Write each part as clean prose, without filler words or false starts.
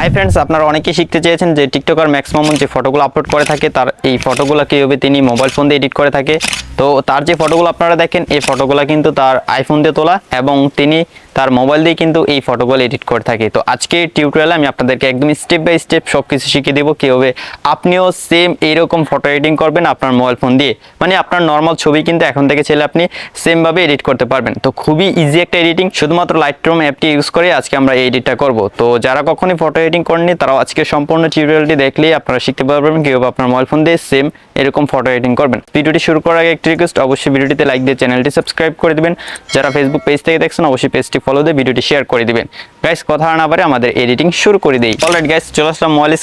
Hi friends, আপনারা অনেকেই শিখতে চেয়েছেন যে টিকটকার ম্যাক্স মামুন যে ফটোগুলো আপলোড করে থাকে তার এই ফটোগুলো কীভাবে তিনি মোবাইল ফোন দিয়ে এডিট করে থাকে। তো তার যে ফটোগুলো আপনারা দেখেন এই ফটোগুলো কিন্তু তার আইফোন দিয়ে তোলা এবং তিনি তার মোবাইল দিয়ে কিন্তু এই ফটোগুলো এডিট করে থাকে। তো আজকে টিউটোরিয়ালে আমি আপনাদেরকে একদম স্টেপ বাই স্টেপ সব কিছু শিখিয়ে দেবো কীভাবে আপনিও সেম এইরকম ফটো এডিটিং করবেন আপনার মোবাইল ফোন দিয়ে। মানে আপনার নর্মাল ছবি কিন্তু এখন থেকে চাইলে আপনি সেমভাবে এডিট করতে পারবেন। তো খুবই ইজি একটা এডিটিং, শুধুমাত্র লাইটরুম অ্যাপটি ইউজ করে আজকে আমরা এই এডিটটা করব। তো যারা কখনই ফটো এডিটিং করেননি তারাও আজকে সম্পূর্ণ টিউটোরিয়ালটি দেখলেই আপনারা শিখতে পারবেন কীভাবে আপনার মোবাইল ফোন দিয়ে সেম এরকম ফটো এডিটিং করবেন। ভিডিওটি শুরু করার আগে একটি রিকোয়েস্ট, অবশ্যই ভিডিওটিতে লাইক দিয়ে চ্যানেলটি সাবস্ক্রাইব করে দিবেন। যারা ফেসবুক পেজ থেকে দেখছেন অবশ্যই পেজটি ফলো দিয়ে ভিডিওটি শেয়ার করে দিবেন। গাইস, কথা না বাড়ে আমাদের এডিটিং শুরু করে দিই। অলরাইট গাইস, চলে আসলাম মোবাইল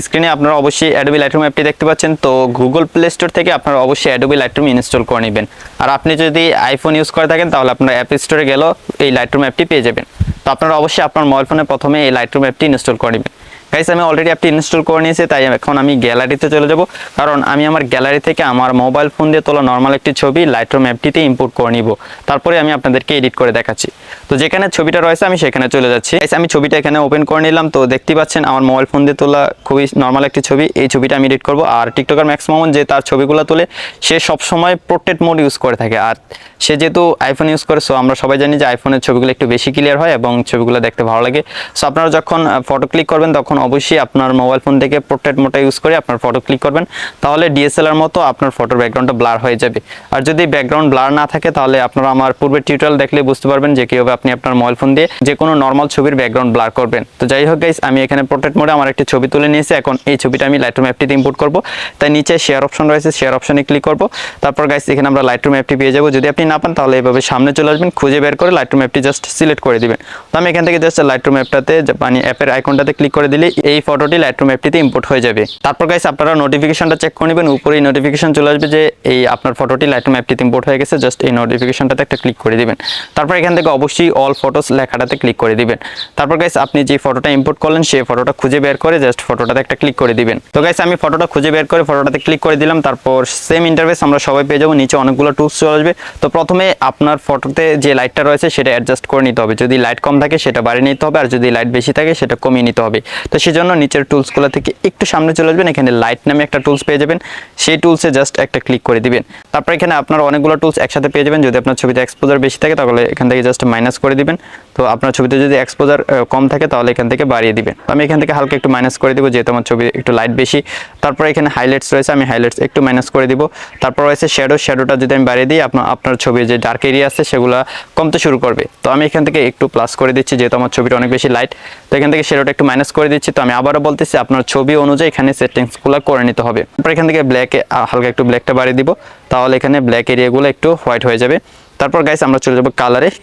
স্ক্রিনে আপনারা অবশ্যই অ্যাডোবি লাইটরুম অ্যাপটি দেখতে পাচ্ছেন। তো গুগল প্লে স্টোর থেকে আপনারা অবশ্যই অ্যাডোবি লাইটরুম ইনস্টল করে নেবেন। আর আপনি যদি আইফোন ইউজ করে থাকেন তাহলে আপনারা অ্যাপ স্টোরে গেলেও এই লাইটরুম অ্যাপটি পেয়ে যাবেন। তো আপনারা অবশ্যই আপনার মোবাইল ফোনে প্রথমে এই লাইটরুম অ্যাপটি ইনস্টল করে নেবেন। গাইস, আমি অলরেডি অ্যাপটি ইনস্টল করে নিয়েছি, তাই এখন আমি গ্যালারিতে চলে যাব, কারণ আমি আমার গ্যালারি থেকে আমার মোবাইল ফোন দিয়ে তোলা নর্মাল একটি ছবি লাইটরুম অ্যাপটিতে ইম্পোর্ট করে নিব। তারপরে আমি আপনাদেরকে এডিট করে দেখাচ্ছি। তো যেখানে ছবিটা রয়েছে আমি সেখানে চলে যাচ্ছি। গাইস, আমি ছবিটা এখানে ওপেন করে নিলাম। তো দেখতে পাচ্ছেন আমার মোবাইল ফোন দিয়ে তোলা খুবই নর্মাল একটি ছবি। এই ছবিটা আমি এডিট করব। আর টিকটকার ম্যাক্স মামুন যে তার ছবিগুলো তোলে সে সবসময় পোর্ট্রেট মোড ইউজ করে থাকে। আর সে যেহেতু আইফোন ইউজ করে, সো আমরা সবাই জানি যে আইফোনের ছবিগুলো একটু বেশি ক্লিয়ার হয় এবং ছবিগুলো দেখতে ভালো লাগে। সো আপনারা যখন ফটো ক্লিক করবেন তখন অবশ্যই আপনার মোবাইল ফোন থেকে পোর্ট্রেট মোডটা ইউজ করে আপনার ফটো ক্লিক করবেন, তাহলে ডিএসএলআর মতো আপনার ফটোর ব্যাকগ্রাউন্ডটা ব্লার হয়ে যাবে। আর যদি ব্যাকগ্রাউন্ড ব্লার না থাকে তাহলে আপনারা আমার পূর্বের টিউটোরিয়াল দেখলে বুঝতে পারবেন যে কীভাবে আপনি আপনার মোবাইল ফোন দিয়ে যে কোনো নর্মাল ছবির ব্যাকগ্রাউন্ড ব্লার করবেন। তো যাই হোক গাইস, আমি এখানে পোর্ট্রেট মোডে আমার একটি ছবি তুলে নিয়েছি। এখন এই ছবিটা আমি লাইটরুম অ্যাপটিতে ইম্পোর্ট করব। তাই নিচে শেয়ার অপশন রয়েছে, শেয়ার অপশনে ক্লিক করব। তারপর গাইস এখানে আমরা লাইটরুম অ্যাপটি পেয়ে যাব। যদি আপনি না পান তাহলে এভাবে সামনে চলে আসবেন, খুঁজে বের করে লাইটরুম অ্যাপটি জাস্ট সিলেক্ট করে দিবেন। তো আমি এখান থেকে জাস্ট লাইটরুম অ্যাপটাতে মানে অ্যাপের আইকনটাতে ক্লিক করে দিলে এই ফটোটি লাইটরুম অ্যাপটিতে ইম্পোর্ট হয়ে যাবে। তারপর গাইস আপনারা নোটিফিকেশনটা চেক করে নেবেন। উপরে নোটিফিকেশন চলে আসবে যে এই আপনার ফটোটি লাইটরুম অ্যাপটিতে ইম্পোর্ট হয়ে গেছে। জাস্ট এই নোটিফিকেশনটাতে একটা ক্লিক করে দিবেন। তারপর এখান থেকে অবশ্যই অল ফটোস লেখাটাতে ক্লিক করে দিবেন। তারপর গাইস আপনি যে ফটোটা ইম্পোর্ট করলেন সেই ফটোটা খুঁজে বের করে জাস্ট ফটোটাতে একটা ক্লিক করে দিবেন। তো গাইস আমি ফটোটা খুঁজে বের করে ফটোটাতে ক্লিক করে দিলাম। তারপর সেম ইন্টারফেস আমরা সবাই পেয়ে যাবো। নিচে অনেকগুলো টুলস চলে আসবে। তো প্রথমে আপনার ফটোতে যে লাইটটা রয়েছে সেটা অ্যাডজাস্ট করে নিতে হবে। যদি লাইট কম থাকে সেটা বাড়িয়ে নিতে হবে, আর যদি লাইট বেশি থাকে সেটা কমিয়ে নিতে হবে। তো সেজন্য নিচের টুলসগুলো থেকে একটু সামনে চলে আসবেন, এখানে লাইট নামে একটা টুলস পেয়ে যাবেন। সেই টুলসে জাস্ট একটা ক্লিক করে দিবেন। তারপর এখানে আপনার অনেকগুলো টুলস একসাথে পেয়ে যাবেন। যদি আপনার ছবিতে এক্সপোজার বেশি থাকে তাহলে এখান থেকে জাস্ট মাইনাস করে দিবেন। তো আপনার ছবিতে যদি এক্সপোজার কম থাকে তাহলে এখান থেকে বাড়িয়ে দিবেন। তো আমি এখান থেকে হালকা একটু মাইনাস করে দিব যেহেতু আমার ছবি একটু লাইট বেশি। তারপর এখানে হাইলাইটস রয়েছে, আমি হাইলাইটস একটু মাইনাস করে দিব। তারপর রয়েছে শ্যাডোটা যদি আমি বাড়িয়ে দিই আপনার ছবির যে ডার্ক এরিয়া আছে সেগুলো কমতে শুরু করবে। তো আমি এখান থেকে একটু প্লাস করে দিচ্ছি যেহেতু আমার ছবিটা অনেক বেশি লাইট। তো এখান থেকে শ্যাডোটা একটু মাইনাস করে দিচ্ছি। তো আমি আবারও বলতেছি আপনার ছবি অনুযায়ী এখানে সেটিংসগুলো করে নিতে হবে। তারপর এখান থেকে ব্ল্যাকে হালকা একটু ব্ল্যাকটা বাড়িয়ে দিব, তাহলে এখানে ব্ল্যাক এরিয়াগুলো একটু হোয়াইট হয়ে যাবে। তারপর গাইস আমরা চলে যাবো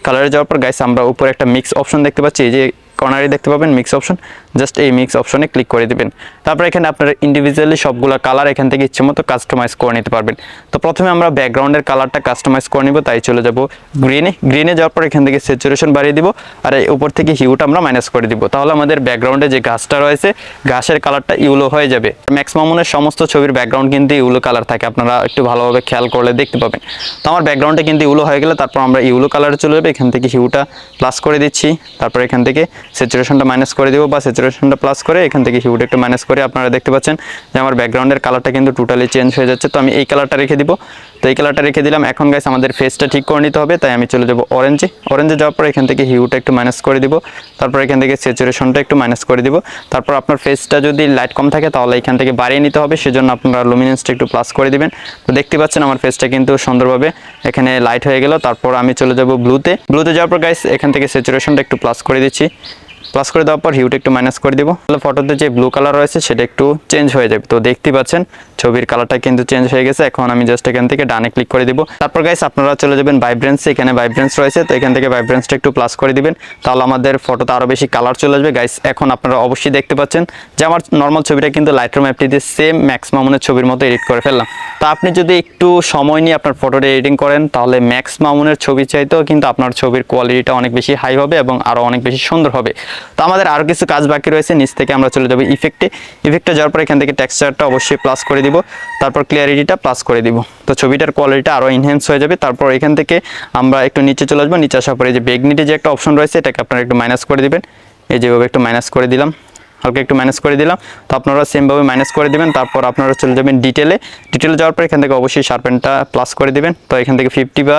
কালারে যাওয়ার পর গাইস আমরা উপরে একটা মিক্স অপশন দেখতে পাচ্ছি, এই যে কর্নারে দেখতে পাবেন মিক্স অপশন, জাস্ট এই মিক্স অপশনে ক্লিক করে দিবেন। তারপর এখানে আপনারা ইন্ডিভিজুয়ালি সবগুলো কালার এখান থেকে ইচ্ছে মতো কাস্টমাইজ করে নিতে পারবেন। তো প্রথমে আমরা ব্যাকগ্রাউন্ডের কালারটা কাস্টমাইজ করে নিব, তাই চলে যাব গ্রিনে যাওয়ার পর এখান থেকে স্যাচুরেশন বাড়িয়ে দিব, আর উপর থেকে হিউটা আমরা মাইনাস করে দিব। তাহলে আমাদের ব্যাকগ্রাউন্ডে যে ঘাসটা রয়েছে ঘাসের কালারটা ইউলো হয়ে যাবে। ম্যাক্স মামুনের সমস্ত ছবির ব্যাকগ্রাউন্ড কিন্তু ইউলো কালার থাকে, আপনারা একটু ভালোভাবে খেয়াল করলে দেখতে পাবেন। তো আমার ব্যাকগ্রাউন্ডে কিন্তু ইউলো হয়ে গেলে তারপর আমরা ইউলো কালারে চলে যাবে। এখান থেকে হিউটা প্লাস করে দিচ্ছি, তারপর এখান থেকে স্যাচুরেশনটা মাইনাস করে দিব বা স্যাচুরেশনটা প্লাস করে এখান থেকে হিউটা একটু মাইনাস করে আপনারা দেখতে পাচ্ছেন যে আমার ব্যাকগ্রাউন্ডের কালারটা কিন্তু টোটালি চেঞ্জ হয়ে যাচ্ছে। তো আমি এই কালারটা রেখে দিব। তো এই কালারটা রেখে দিলাম। এখন গাইস আমাদের ফেসটা ঠিক করে নিতে হবে, তাই আমি চলে যাব অরেঞ্জে যাওয়ার পর এখান থেকে হিউটা একটু মাইনাস করে দিব। তারপর এখান থেকে স্যাচুরেশনটা একটু মাইনাস করে দিব। তারপর আপনার ফেসটা যদি লাইট কম থাকে তাহলে এখান থেকে বাড়িয়ে নিতে হবে, সেজন্য আপনারা লুমিনেন্সটা একটু প্লাস করে দিবেন। তো দেখতে পাচ্ছেন আমার ফেসটা কিন্তু সুন্দরভাবে এখানে লাইট হয়ে গেল। তারপর আমি চলে যাব ব্লুতে যাওয়ার পর গাইস এখান থেকে স্যাচুরেশনটা একটু প্লাস করে দিচ্ছি। প্লাস করে দেওয়ার পর হিউটা একটু মাইনাস করে দিব, তাহলে ফটোতে যে ব্লু কালার রয়েছে সেটা একটু চেঞ্জ হয়ে যাবে। তো দেখতে পাচ্ছেন ছবির কালারটা কিন্তু চেঞ্জ হয়ে গেছে। এখন আমি জাস্ট এখান থেকে ডানে ক্লিক করে দিব। তারপর গাইস আপনারা চলে যাবেন ভাইব্রেন্সে, এখানে ভাইব্রেন্স রয়েছে, তো এখান থেকে ভাইব্রেন্সটা একটু প্লাস করে দিবেন, তাহলে আমাদের ফটোতে আরও বেশি কালার চলে আসবে। গাইস এখন আপনারা অবশ্যই দেখতে পাচ্ছেন যে আমার নর্মাল ছবিটা কিন্তু লাইটরুম অ্যাপটিতে সেম ম্যাক্স মামুনের ছবির মতো এডিট করে ফেললাম। তো আপনি যদি একটু সময় নিয়ে আপনার ফটোটা এডিটিং করেন তাহলে ম্যাক্স মামুনের ছবি চাইতেও কিন্তু আপনার ছবির কোয়ালিটিটা অনেক বেশি হাই হবে এবং আরও অনেক বেশি সুন্দর হবে। তো আমাদের আরও কিছু কাজ বাকি রয়েছে। নিচ থেকে আমরা চলে যাবো ইফেক্টে যাওয়ার পর এখান থেকে টেক্সচারটা অবশ্যই প্লাস করে দিব, তারপর ক্লিয়ারিটিটা প্লাস করে দিব। তো ছবিটার কোয়ালিটিটা আরও এনহ্যান্স হয়ে যাবে। তারপর এখান থেকে আমরা একটু নিচে চলে আসবো। নিচে আসার পরে যে বেগনিটি যে একটা অপশন রয়েছে এটাকে আপনারা একটু মাইনাস করে দিবেন, এই যেভাবে একটু মাইনাস করে দিলাম। হালকা একটু ম্যানেজ করে দিলাম। তো আপনারা সেমভাবে ম্যানেজ করে দিবেন। তারপর আপনারা চলে যাবেন ডিটেলে যাওয়ার পর এখান থেকে অবশ্যই শার্পেনটা প্লাস করে দিবেন। তো এখান থেকে 50 বা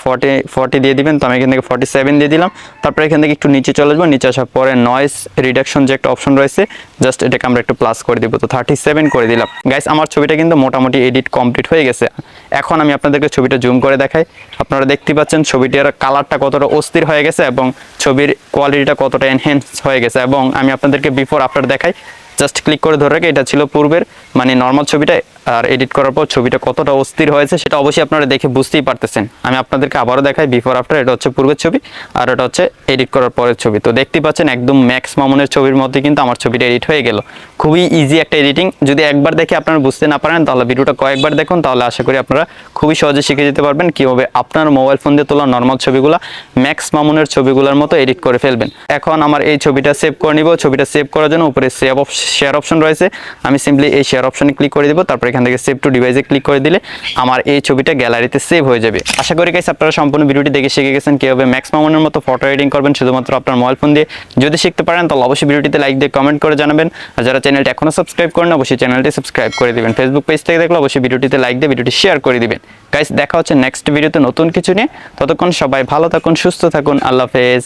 40 দিয়ে দিবেন। তো আমি এখান থেকে 47 দিয়ে দিলাম। তারপর এখান থেকে একটু নিচে চলে আসবো, নিচে আসার পরে নয়েজ রিডাকশন যে একটা অপশন রয়েছে জাস্ট এটাকে আমরা একটু প্লাস করে দিব। তো 37 করে দিলাম। গাইস আমার ছবিটা কিন্তু মোটামুটি এডিট কমপ্লিট হয়ে গেছে। এখন আমি আপনাদেরকে ছবিটা জুম করে দেখাই। আপনারা দেখতে পাচ্ছেন ছবিটার কালারটা কতটা অস্থির হয়ে গেছে এবং ছবির কোয়ালিটিটা কতটা এনহ্যান্স হয়ে গেছে। এবং আমি আপনাদেরকে বিফোর আফটার দেখাই। জাস্ট ক্লিক করে ধরে রাখি, এটা ছিল পূর্বের মানে নর্মাল ছবিটা, আর এডিট করার পর ছবিটা কতটা অস্থির হয়েছে সেটা অবশ্যই আপনারা দেখে বুঝতেই পারতেছেন। আমি আপনাদেরকে আবারও দেখাই বিফোর আফটার। এটা হচ্ছে পূর্বের ছবি আর এটা হচ্ছে এডিট করার পরের ছবি। তো দেখতে পাচ্ছেন একদম ম্যাক্স মামুনের ছবির মধ্যে কিন্তু আমার ছবিটা এডিট হয়ে গেল। খুবই ইজি একটা এডিটিং। যদি একবার দেখে আপনারা বুঝতে না পারেন তাহলে ভিডিওটা কয়েকবার দেখুন, তাহলে আশা করি আপনারা খুবই সহজে শিখে যেতে পারবেন কীভাবে আপনার মোবাইল ফোন দিয়ে তোলা নর্মাল ছবিগুলো ম্যাক্স মামুনের ছবিগুলোর মতো এডিট করে ফেলবেন। এখন আমার এই ছবিটা সেভ করে নিব। ছবিটা সেভ করার জন্য উপরে শেয়ার অপশন রয়েছে, আমি সিম্পলি এই শেয়ার অপশনে ক্লিক করে দিব। তারপর এখান থেকে সেভ টু ডিভাইসে ক্লিক করে দিলে আমার এই ছবিটা গ্যালারিতে সেভ হয়ে যাবে। আশা করি গাইস আপনারা সম্পূর্ণ ভিডিওটি দেখে শিখে গেছেন কীভাবে ম্যাক্স মামুনের মতো ফটো এডিটিং করবেন শুধুমাত্র আপনার মোবাইল ফোন দিয়ে। যদি শিখতে পারেন তাহলে অবশ্যই ভিডিওটিতে লাইক দিয়ে কমেন্ট করে জানাবেন। আর যারা চ্যানেলটি এখনও সাবস্ক্রাইব করেন অবশ্যই চ্যানেলটি সাবস্ক্রাইব করে দিবেন। ফেসবুক পেজ থেকে দেখলে অবশ্যই ভিডিওটিতে লাইক দিয়ে ভিডিওটি শেয়ার করে দিবেন। গাইস দেখা হচ্ছে নেক্সট ভিডিওতে নতুন কিছু নিয়ে। ততক্ষণ সবাই ভালো থাকুন, সুস্থ থাকুন। আল্লাহ হাফেজ।